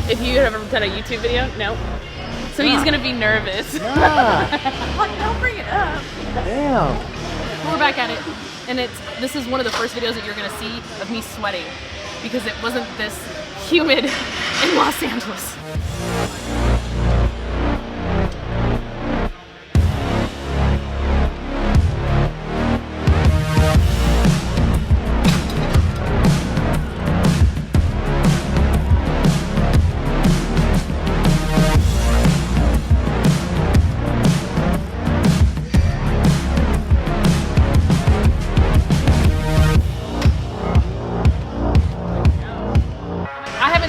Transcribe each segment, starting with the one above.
If you have ever done a YouTube video, no. So he's gonna be nervous. Don't bring it up. Damn. We're back at it, and this is one of the first videos that you're gonna see of me sweating because it wasn't this humid in Los Angeles.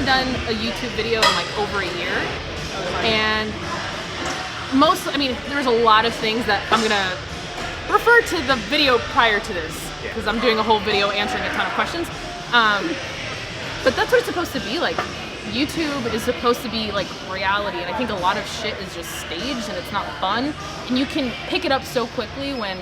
Done a YouTube video in like over a year, and there's a lot of things that I'm gonna refer to the video prior to this because I'm doing a whole video answering a ton of questions, but that's what it's supposed to be like. YouTube is supposed to be like reality, and I think a lot of shit is just staged and it's not fun, and you can pick it up so quickly when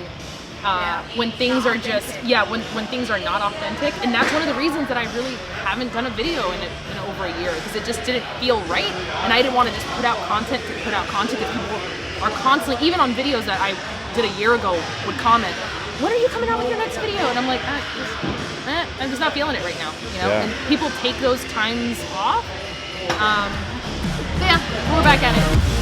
things are just, when things are not authentic. And that's one of the reasons that I really haven't done a video in over a year, because it just didn't feel right, and I didn't want to just put out content to put out content, because people are constantly, even on videos that I did a year ago, would comment, when are you coming out with your next video? And I'm like, I'm just not feeling it right now, you know? And people take those times off. Yeah, we're back at it.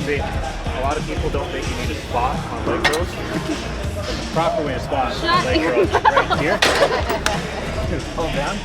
See, a lot of people don't think you need a spot on leg curls. The proper way to spot on leg curls is right here. Just pull down.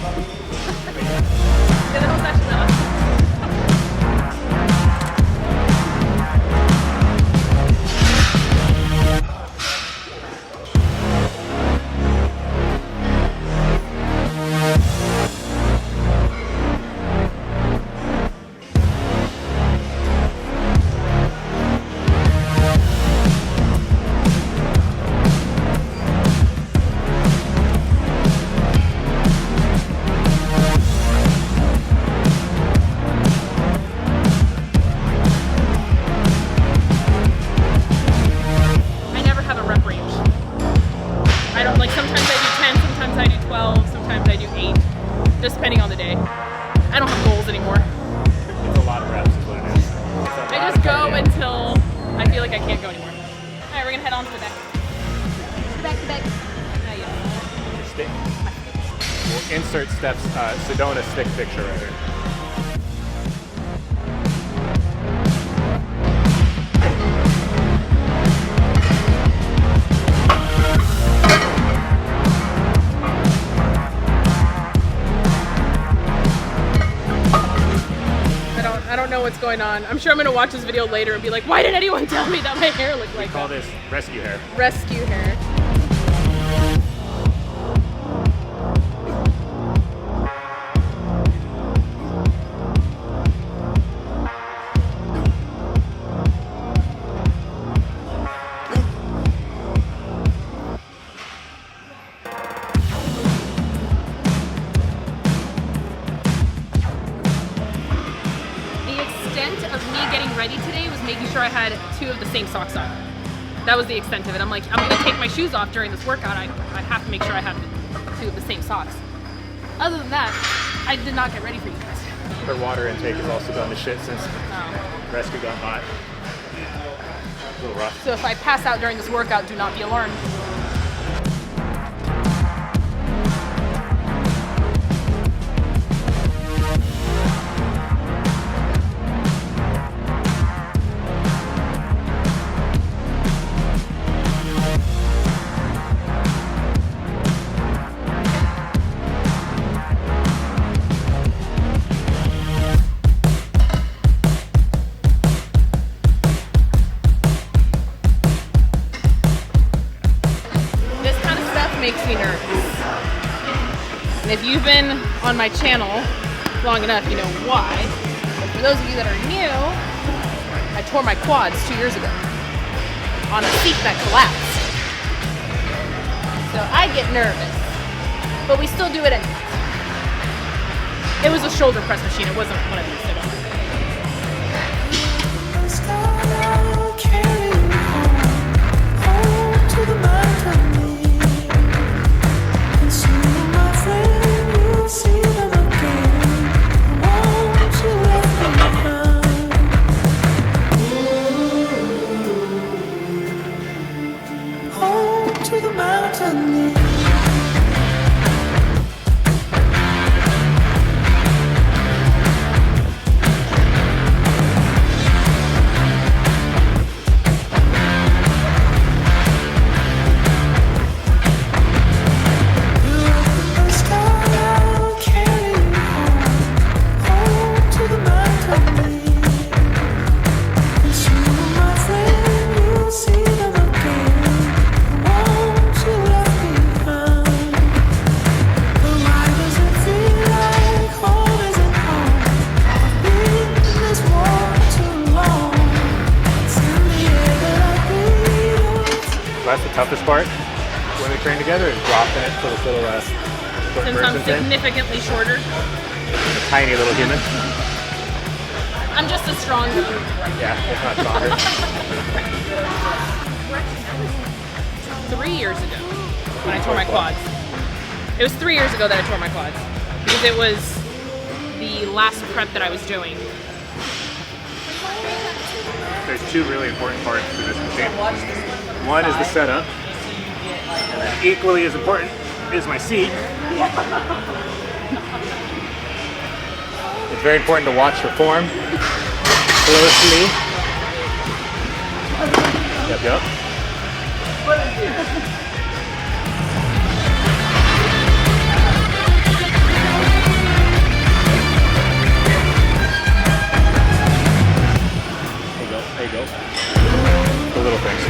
Just depending on the day. I don't have goals anymore. It's a lot of reps is what it is. I just go until I feel like I can't go anymore. All right, we're gonna head on to the back. The back. Your stick. We'll insert Steph's Sedona stick picture right here. I don't know what's going on. I'm sure I'm gonna watch this video later and be like, why didn't anyone tell me that my hair looked like that? We call this rescue hair. Rescue hair. Of me getting ready today was making sure I had 2 of the same socks on. That was the extent of it. I'm like, I'm gonna take my shoes off during this workout. I have to make sure I have 2 of the same socks. Other than that, I did not get ready for you guys. Her water intake has also gone to shit since rescue got hot. A little rough. So if I pass out during this workout, do not be alarmed. And if you've been on my channel long enough, you know why. But for those of you that are new, I tore my quads 2 years ago on a seat that collapsed. So I get nervous, but we still do it anyway. It was a shoulder press machine, it wasn't one of these, so don't worry. That's the toughest part when we train together is dropping it to this little short Since I'm person thing. significantly shorter, A tiny little human. I'm just as strong as you. Yeah, if not stronger. 3 years ago when I tore my quads. It was 3 years ago that I tore my quads because it was the last prep that I was doing. There's two really important parts to this machine. One is the setup, and then equally as important is my seat. It's very important to watch your form closely. Yep. There you go. The little things.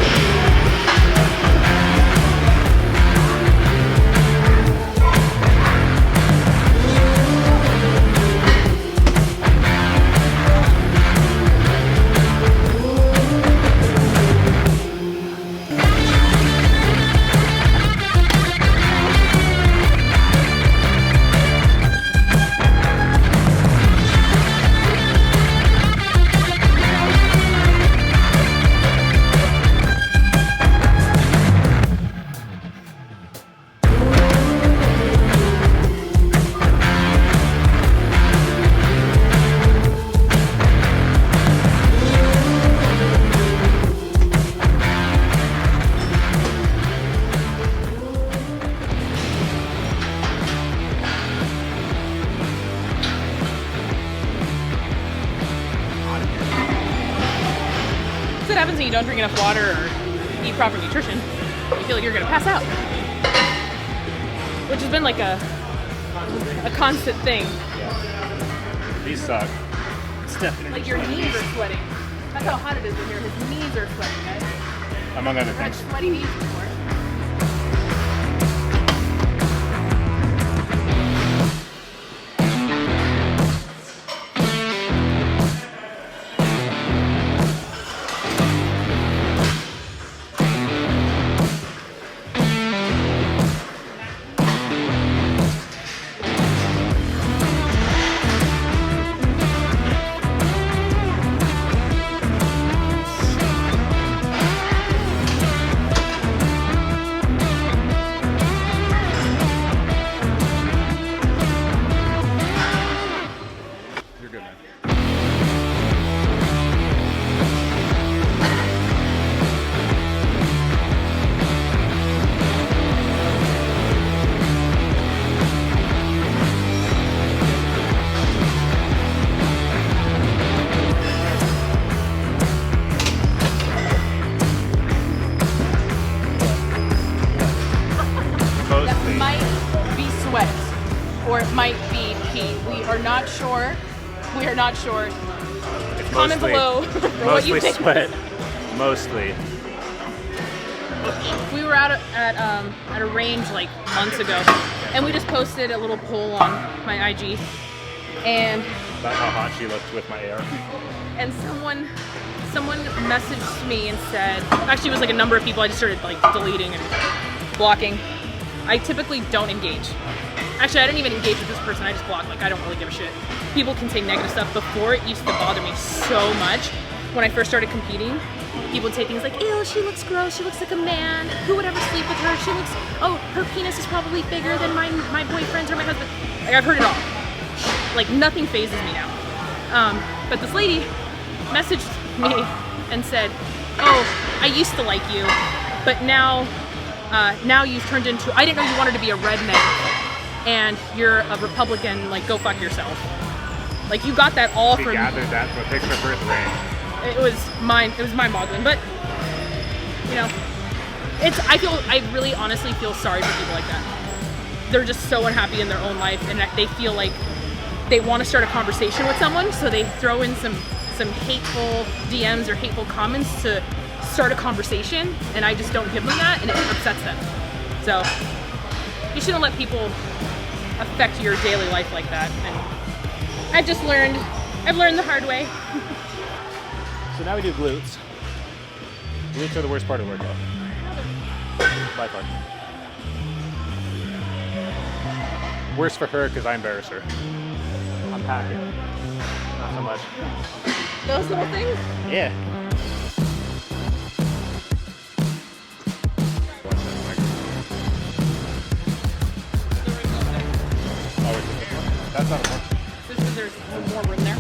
What happens when you don't drink enough water or eat proper nutrition? You feel like you're gonna pass out, which has been like a constant thing. These suck. It's definitely Like your knees are sweating. That's how hot it is in here. His knees are sweating, guys. among other I've had things. sweaty knees before. Or it might be pee. We are not sure. We are not sure. It's Comment mostly, below for what you think. sweat. Mostly. We were out at a range like months ago, Yeah. And we just posted a little poll on my IG, and About how hot she looked with my AR. and someone messaged me and said, actually it was like a number of people. I just started like deleting and blocking. I typically don't engage. Actually, I didn't even engage with this person. I just block. Like, I don't really give a shit. People can say negative stuff. Before, it used to bother me so much. When I first started competing, people would say things like, ew, she looks gross. She looks like a man. Who would ever sleep with her? She looks, oh, her penis is probably bigger than my boyfriend's or my husband. Like, I've heard it all. Like, nothing phases me now. But this lady messaged me and said, oh, I used to like you, but now you've turned into, I didn't know you wanted to be a redneck and you're a Republican, like, go fuck yourself. Like, you got that all She from... gathered that from a picture of her ring. It was mind-boggling, but, you know, I really honestly feel sorry for people like that. They're just so unhappy in their own life, and they feel like they want to start a conversation with someone, so they throw in some hateful DMs or hateful comments to start a conversation, and I just don't give them that, and it upsets them. So, you shouldn't let people affect your daily life like that, and I've learned the hard way. So now we do glutes. Glutes are the worst part of the workout. By far. Worse for her because I embarrass her. I'm packing. Not so much. Those little things? Yeah. That's not a one. Just because there's more room there.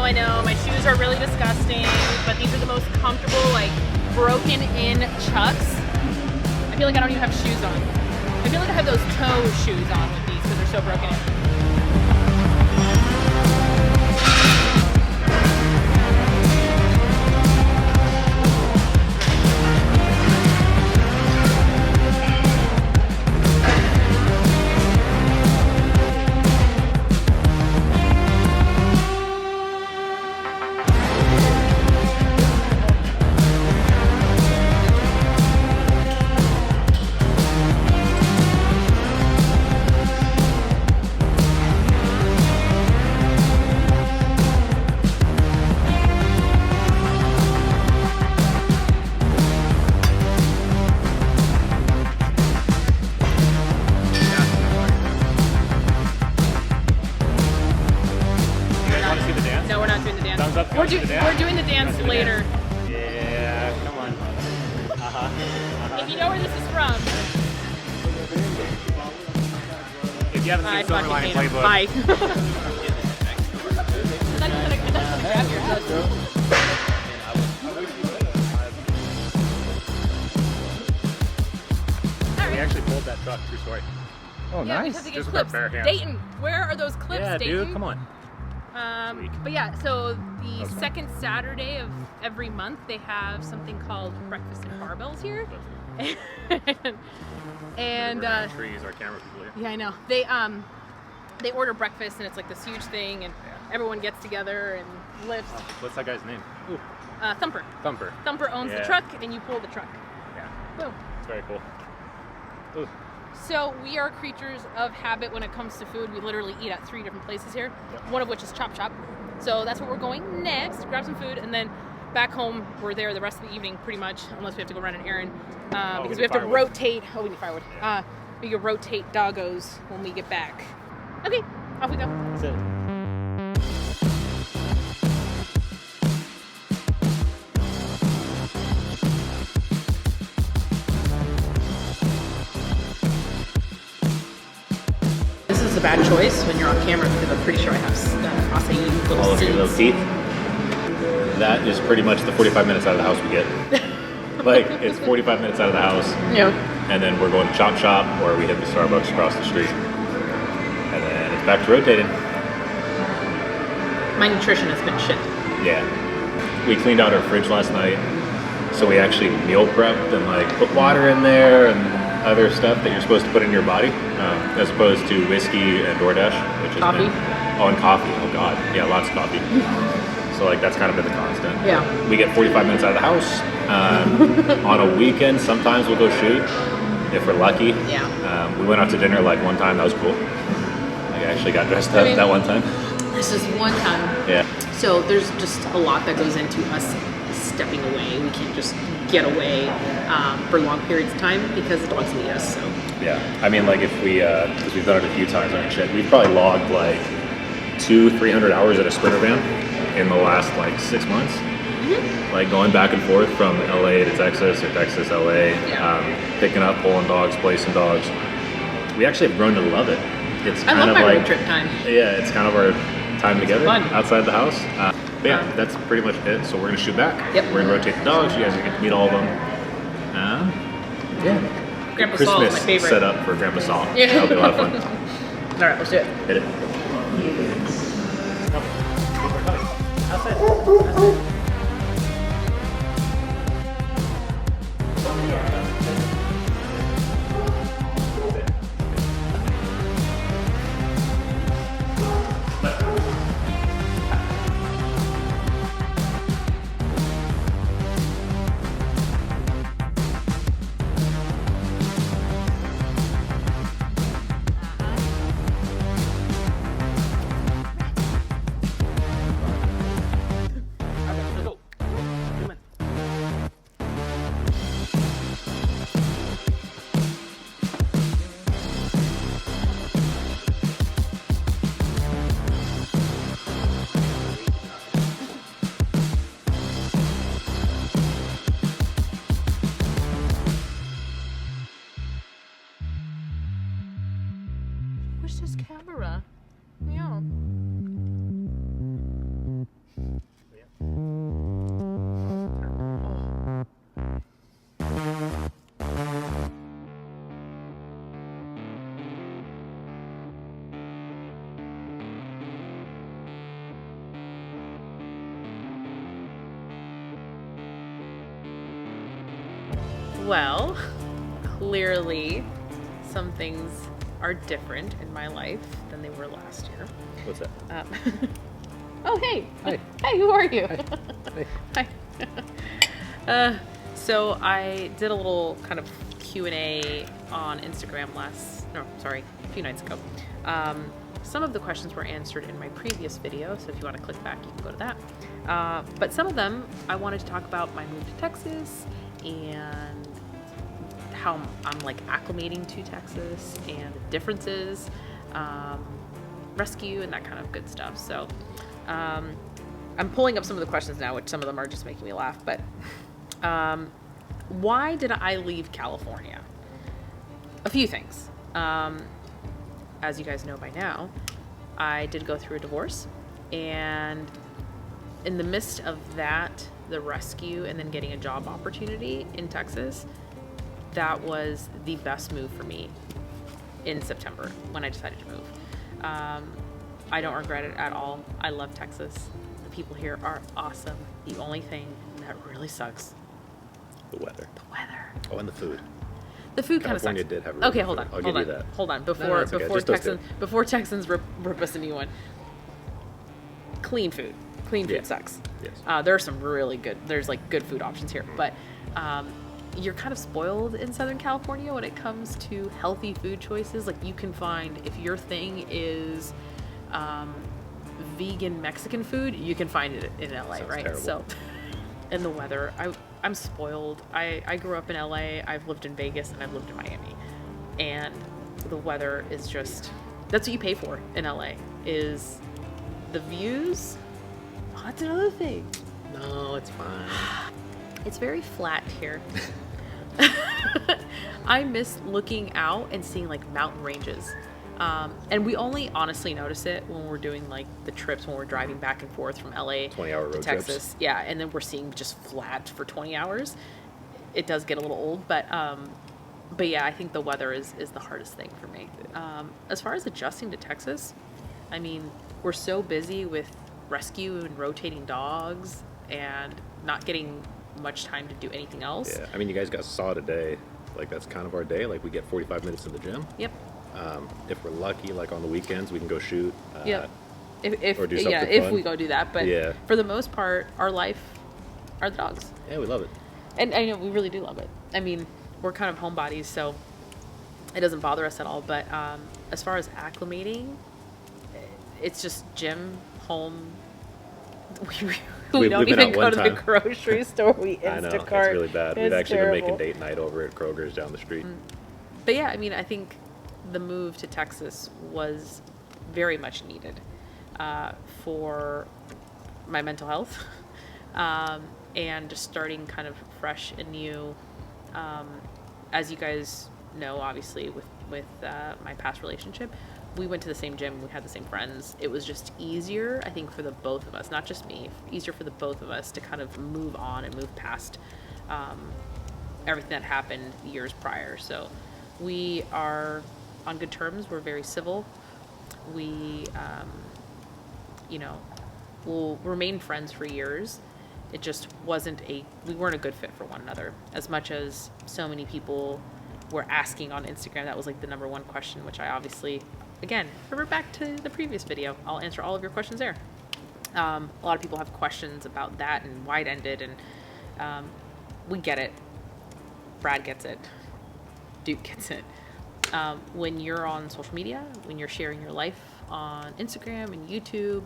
I know, my shoes are really disgusting, but these are the most comfortable, like, broken in Chucks. I feel like I don't even have shoes on. I feel like I have those toe shoes on with these because they're so broken in. We're doing the dance later. Yeah, come on. If you know where this is from. If you haven't seen Silverline Playbook. Bye. We actually pulled that truck, true story. Oh, yeah, nice. Because it Just gets with our clips. bare hands. Dayton, where are those clips, Yeah, Dayton? dude, come on. But yeah, so the second Saturday of every month, they have something called Breakfast and Barbells here. and trees, our camera people here. yeah, I know. They order breakfast, and it's like this huge thing, and everyone gets together and lifts. Oh, what's that guy's name? Ooh. Thumper. Thumper. Thumper owns the Yeah. truck, and you pull the truck. Yeah, Boom. it's very cool. Ooh. So we are creatures of habit when it comes to food. We literally eat at 3 different places here, one of which is Chop Chop. So that's where we're going next, grab some food, and then back home, we're there the rest of the evening pretty much, unless we have to go run an errand. Because we have to rotate. Oh, we need firewood. We can rotate doggos when we get back. Okay, off we go. That's it. This is a bad choice when you're on camera because I'm pretty sure I have acai little All of your little seeds. teeth. That is pretty much the 45 minutes out of the house we get. Like, it's 45 minutes out of the house, Yeah. and then we're going to Chop Shop, or we hit the Starbucks across the street. And then it's back to rotating. My nutrition has been shit. Yeah. We cleaned out our fridge last night, so we actually meal prepped and like put water in there and other stuff that you're supposed to put in your body, as opposed to whiskey and DoorDash, which is Coffee? Oh, and coffee. Oh God, yeah, lots of coffee. So like that's kind of been the constant. Yeah. We get 45 minutes out of the house. On a weekend, sometimes we'll go shoot if we're lucky. Yeah. We went out to dinner like one time. That was cool. Like, I actually got dressed up that one time. This is one time. Yeah. So there's just a lot that goes into us stepping away. We can't just get away for long periods of time because the dogs need us. So. Yeah. I mean, like if we, because we've done it a few times on our trip, we've probably logged like 200-300 hours at a Sprinter van in the last like 6 months. Mm-hmm. Like going back and forth from LA to Texas or Texas, LA, picking up, pulling dogs, placing dogs. We actually have grown to love it. It's kind I love of my like road trip time. Yeah, it's kind of our time together fun. outside the house. But yeah, that's pretty much it. So we're gonna shoot back. Yep. We're gonna rotate the dogs. You guys are gonna get to meet all of them. Yeah. Grandpa Christmas Saul is my favorite. set up for Grandpa Saul. Yeah. That'll be a lot of fun. All right, let's do it. Hit it. Where's this camera? Yeah. Well, clearly some things are different in my life than they were last year. What's that? Oh, hey. Hi. Hey, who are you? Hi. Hi. So I did a little kind of Q&A on Instagram a few nights ago. Some of the questions were answered in my previous video, so if you want to click back, you can go to that. But some of them, I wanted to talk about my move to Texas and how I'm like acclimating to Texas and the differences, rescue and that kind of good stuff. So I'm pulling up some of the questions now, which some of them are just making me laugh, but why did I leave California? A few things. As you guys know by now, I did go through a divorce, and in the midst of that, the rescue and then getting a job opportunity in Texas, that was the best move for me in September when I decided to move. I don't regret it at all. I love Texas. The people here are awesome. The only thing that really sucks, The weather. the weather. Oh, and the food. The food kind of California sucks. did have really okay, good hold food. on. I'll hold give on. you that. Hold on. No, it's okay. Before Texans rip us a new one. Clean food. Clean food sucks. Yes. There are some really good. There's like good food options here, but you're kind of spoiled in Southern California when it comes to healthy food choices. Like you can find, if your thing is vegan Mexican food, you can find it in LA, Sounds right? terrible. So, and the weather, I'm spoiled. I grew up in LA. I've lived in Vegas and I've lived in Miami, and the weather is just, that's what you pay for in LA, is the views. Oh, that's another thing. No, it's fine. It's very flat here. I miss looking out and seeing like mountain ranges. And we only honestly notice it when we're doing like the trips, when we're driving back and forth from LA 20-hour road to Texas. trips. Yeah, and then we're seeing just flat for 20 hours. It does get a little old, but yeah, I think the weather is the hardest thing for me. As far as adjusting to Texas, I mean, we're so busy with rescue and rotating dogs and not getting much time to do anything else. Yeah, I mean, you guys got saw today. Like, that's kind of our day. Like, we get 45 minutes in the gym. Yep. If we're lucky, like on the weekends, we can go shoot. Yep. if Or do yeah, something if fun. we go do that. But Yeah. for the most part, our life are the dogs. Yeah, we love it. And I know we really do love it. I mean, we're kind of homebodies, so it doesn't bother us at all. But as far as acclimating, it's just gym, home. We don't we've been even out go one to the time. grocery store. We I know, it's Instacart. really bad. We've It's actually terrible. been making date night over at Kroger's down the street. But yeah, I mean, I think the move to Texas was very much needed for my mental health and just starting kind of fresh and new. As you guys know, obviously, with my past relationship, we went to the same gym. We had the same friends. It was just easier, I think, for the both of us, not just me, easier for the both of us to kind of move on and move past everything that happened years prior. So we are on good terms. We're very civil. We, will remain friends for years. It just we weren't a good fit for one another. As much as so many people were asking on Instagram, that was like the number one question, which I obviously, again, revert back to the previous video. I'll answer all of your questions there. A lot of people have questions about that and why it ended, and we get it. Brad gets it. Duke gets it. When you're on social media, when you're sharing your life on Instagram and YouTube,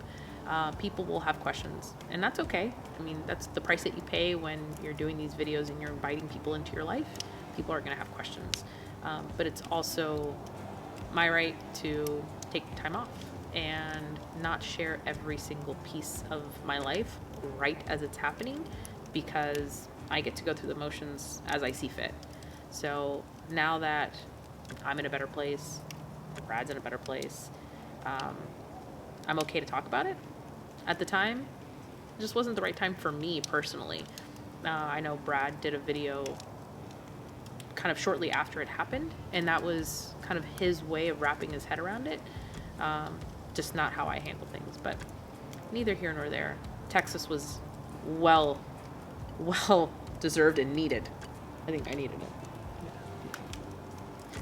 people will have questions, and that's okay. I mean, that's the price that you pay when you're doing these videos and you're inviting people into your life. People are going to have questions, but it's also my right to take time off and not share every single piece of my life right as it's happening, because I get to go through the motions as I see fit. So now that I'm in a better place, Brad's in a better place, I'm okay to talk about it. At the time, it just wasn't the right time for me personally. I know Brad did a video kind of shortly after it happened, and that was kind of his way of wrapping his head around it. Just not how I handle things, but neither here nor there. Texas was well deserved and needed. I think I needed it.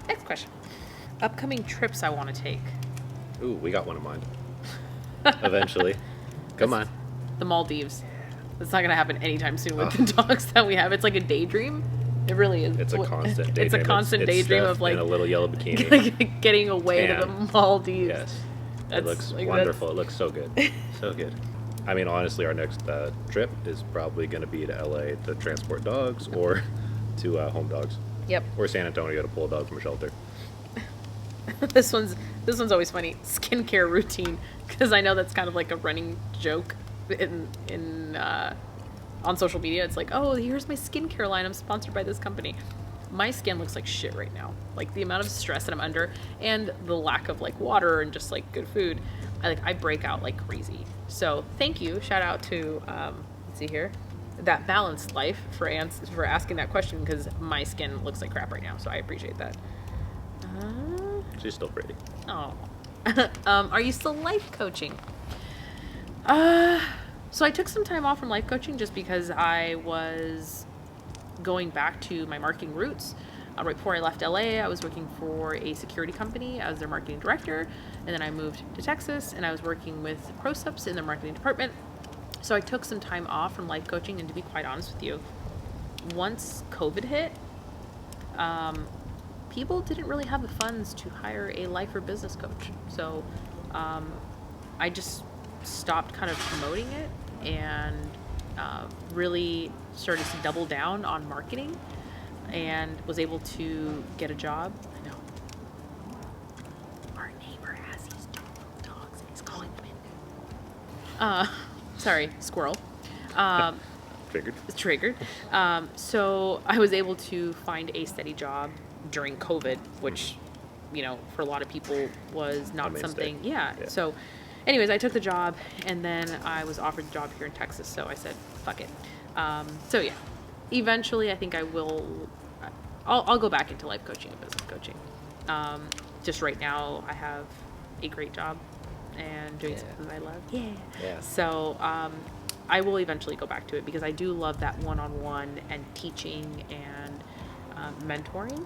Next question. Upcoming trips I want to take. Ooh, we got one in mind. Eventually. Come on. The Maldives. It's not going to happen anytime soon with the dogs that we have. It's like a daydream. It really is. It's a constant daydream. It's a constant daydream Steph of like in a little yellow bikini. like getting away to the Maldives. Yes. That's, It looks like, wonderful. It looks so good. So good. I mean, honestly, our next trip is probably going to be to LA to transport dogs, or to Home Dogs. Yep. Or San Antonio to pull a dog from a shelter. This one's always funny. Skincare routine, because I know that's kind of like a running joke in on social media. It's like, oh, here's my skincare line. I'm sponsored by this company. My skin looks like shit right now. Like the amount of stress that I'm under, and the lack of like water and just like good food. I break out like crazy. So thank you. Shout out to let's see here, That Balanced Life for asking that question, because my skin looks like crap right now. So I appreciate that. She's still pretty. Oh. Are you still life coaching? So I took some time off from life coaching just because I was going back to my marketing roots. Right before I left LA, I was working for a security company as their marketing director, and then I moved to Texas and I was working with ProSups in their marketing department. So I took some time off from life coaching, and to be quite honest with you, once COVID hit, people didn't really have the funds to hire a life or business coach. So I just stopped kind of promoting it and really started to double down on marketing, and was able to get a job. I know. Our neighbor has these two little dogs and he's calling them in. Sorry, squirrel. Triggered. So I was able to find a steady job during COVID, which, for a lot of people was not something. Yeah. So anyways, I took the job, and then I was offered the job here in Texas. So I said, fuck it. So yeah, eventually I think I'll go back into life coaching and business coaching. Just right now I have a great job and doing something that I love. Yeah. So, I will eventually go back to it, because I do love that one-on-one and teaching and mentoring.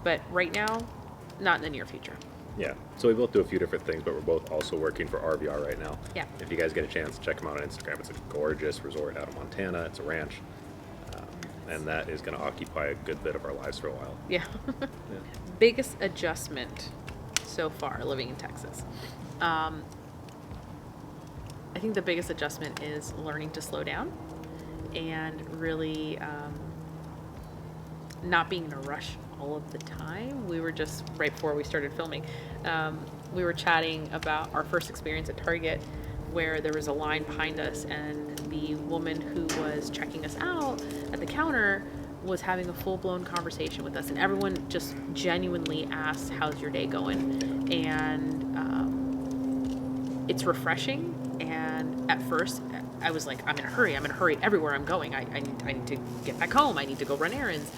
But right now, not in the near future. Yeah. So we both do a few different things, but we're both also working for RVR right now. Yeah. If you guys get a chance, check them out on Instagram. It's a gorgeous resort out of Montana. It's a ranch. And that is going to occupy a good bit of our lives for a while. Yeah. Biggest adjustment so far living in Texas. I think the biggest adjustment is learning to slow down and really not being in a rush all of the time. We were just, right before we started filming, we were chatting about our first experience at Target, where there was a line behind us and the woman who was checking us out at the counter was having a full-blown conversation with us, and everyone just genuinely asked, how's your day going? And it's refreshing. And at first I was like, I'm in a hurry everywhere I'm going. I need to get back home. I need to go run errands.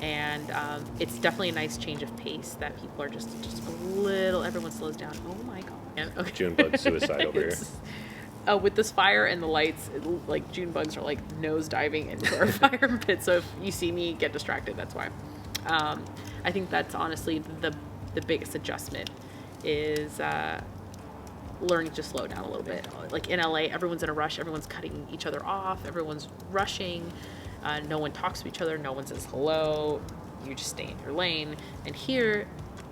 And it's definitely a nice change of pace that people are just a little, everyone slows down. Oh my God. Okay. June bug suicide over here. With this fire and the lights, like June bugs are like nose diving into our fire pit. So if you see me get distracted, that's why. I think that's honestly the biggest adjustment is learning to slow down a little bit. Like in LA, everyone's in a rush. Everyone's cutting each other off. Everyone's rushing. No one talks to each other. No one says hello. You just stay in your lane. And here,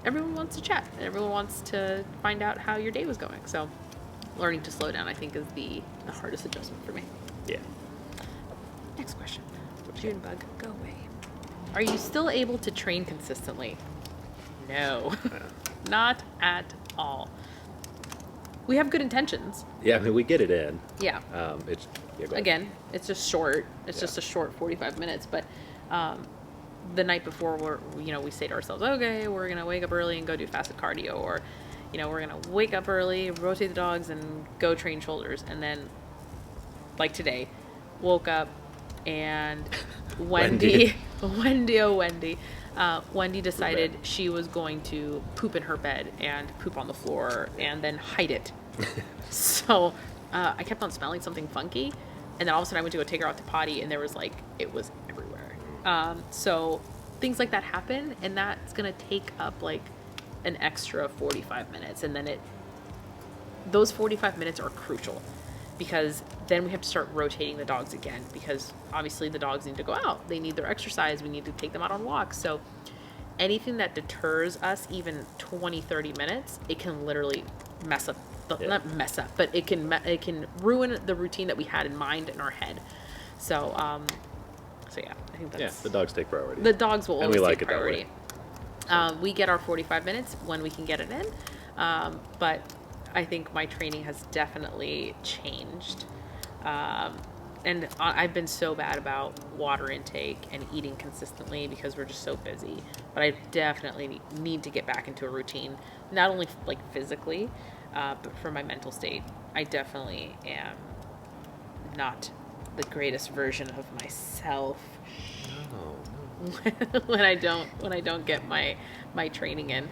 everyone wants to chat. And everyone wants to find out how your day was going. So learning to slow down, I think, is the hardest adjustment for me. Yeah. Next question. June bug, go away. Are you still able to train consistently? No. Not at all. We have good intentions. Yeah, I mean, we get it in. Yeah. Go ahead. Again, it's just short. It's just a short 45 minutes. But the night before, we say to ourselves, okay, we're going to wake up early and go do fasted cardio. Or, we're going to wake up early, rotate the dogs, and go train shoulders. And then, like today, woke up and Wendy decided she was going to poop in her bed and poop on the floor and then hide it. So I kept on smelling something funky, and then all of a sudden I went to go take her out to potty, and there was it was everywhere. So things like that happen, and that's gonna take up an extra 45 minutes, and then those 45 minutes are crucial, because then we have to start rotating the dogs again, because obviously the dogs need to go out. They need their exercise. We need to take them out on walks. So anything that deters us even 20, 30 minutes, it can literally mess up, not mess up, but it can ruin the routine that we had in mind in our head. So, yeah, I think that's... the dogs take priority. The dogs will always take priority. We get our 45 minutes when we can get it in, but I think my training has definitely changed. And I've been so bad about water intake and eating consistently because we're just so busy. But I definitely need to get back into a routine, not only physically, but for my mental state. I definitely am not the greatest version of myself when I don't get my training in.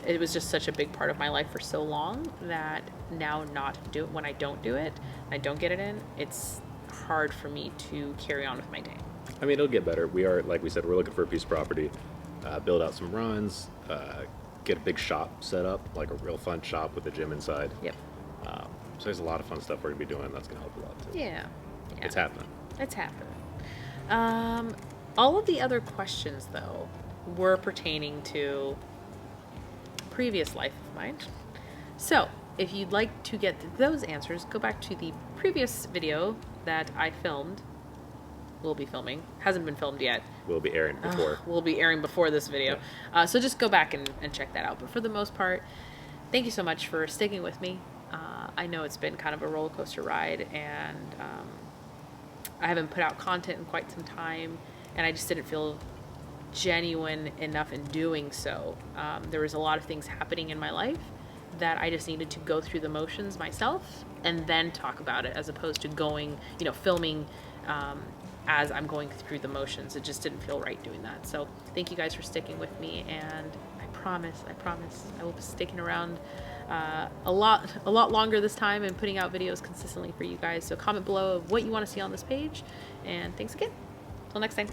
It was just such a big part of my life for so long that now when I don't do it, I don't get it in, it's hard for me to carry on with my day. I mean, it'll get better. We are, like we said, we're looking for a piece of property, build out some runs, get a big shop set up, like a real fun shop with a gym inside. Yep. So there's a lot of fun stuff we're going to be doing that's going to help a lot too. Yeah. It's happening. It's happening. All of the other questions, though, were pertaining to previous life of mine. So if you'd like to get those answers, go back to the previous video that I filmed. Will be filming. Hasn't been filmed yet. Will be airing before. Will be airing before this video. Yeah. So just go back and check that out. But for the most part, thank you so much for sticking with me. I know it's been kind of a roller coaster ride, and I haven't put out content in quite some time, and I just didn't feel genuine enough in doing so. There was a lot of things happening in my life that I just needed to go through the motions myself and then talk about it, as opposed to going, filming as I'm going through the motions. It just didn't feel right doing that. So thank you guys for sticking with me, and I promise I will be sticking around a lot longer this time and putting out videos consistently for you guys. So comment below what you want to see on this page, and thanks again. Till next time.